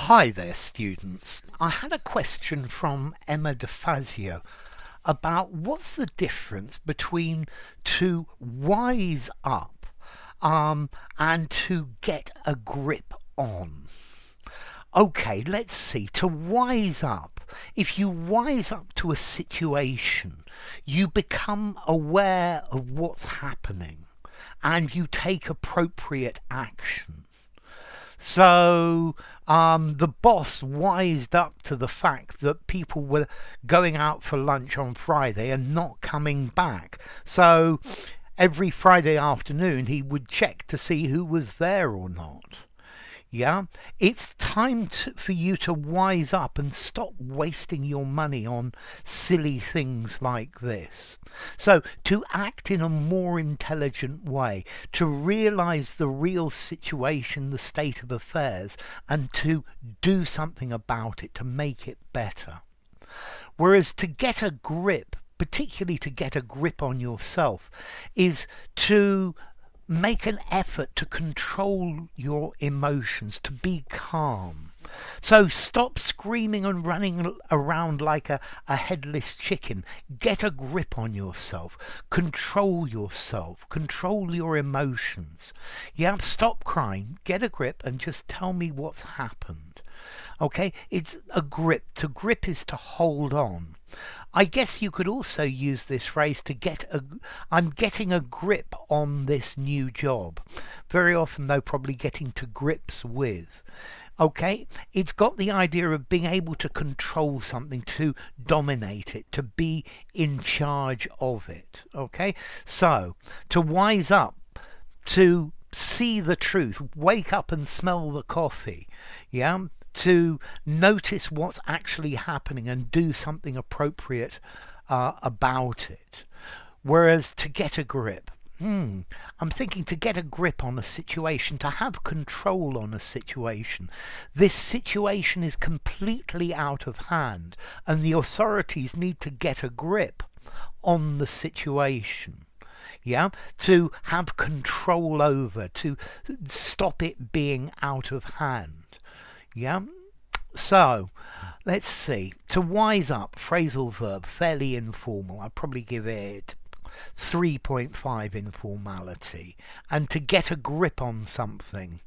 Hi there, students. I had a question from Emma DeFazio about what's the difference between to wise up and to get a grip on. Okay, let's see. To wise up, if you wise up to a situation, you become aware of what's happening and you take appropriate action. So the boss wised up to the fact that people were going out for lunch on Friday and not coming back. So every Friday afternoon he would check to see who was there or not. Yeah, it's time for you to wise up and stop wasting your money on silly things like this. So, to act in a more intelligent way, to realize the real situation, the state of affairs, and to do something about it, to make it better. Whereas to get a grip, particularly to get a grip on yourself, is to make an effort to control your emotions, to be calm. So stop screaming and running around like a headless chicken. Get a grip on yourself. Control yourself. Control your emotions. Yeah, stop crying. Get a grip and just tell me what's happened. Okay, it's a grip. To grip is to hold on. I guess you could also use this phrase to I'm getting a grip on this new job. Very often though, probably getting to grips with. Okay, it's got the idea of being able to control something, to dominate it, to be in charge of it. Okay, so to wise up, to see the truth, wake up and smell the coffee. Yeah, to notice what's actually happening and do something appropriate about it. Whereas to get a grip, I'm thinking to get a grip on a situation, to have control on a situation. This situation is completely out of hand and the authorities need to get a grip on the situation. Yeah, to have control over, to stop it being out of hand. Yeah, so let's see. To wise up, phrasal verb, fairly informal. I'd probably give it 3.5 informality. And to get a grip on something,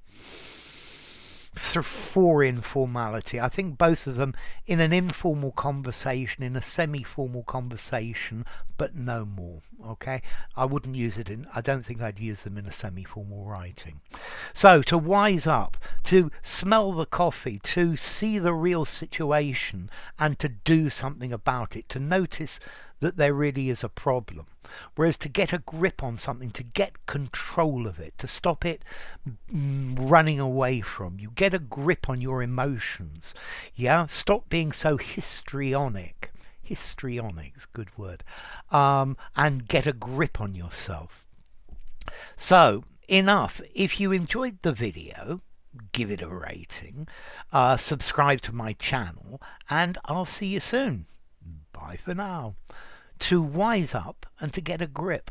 4 informality. I think both of them in an informal conversation, in a semi-formal conversation, but no more. Okay, I wouldn't use it I don't think I'd use them in a semi-formal writing. So to wise up, to smell the coffee, to see the real situation and to do something about it, to notice that there really is a problem. Whereas to get a grip on something, to get control of it, to stop it running away from you, get a grip on your emotions. Yeah, stop being so histrionic. Histrionic's a good word. And get a grip on yourself. So, enough. If you enjoyed the video, give it a rating, subscribe to my channel, and I'll see you soon. Bye for now. To wise up and to get a grip.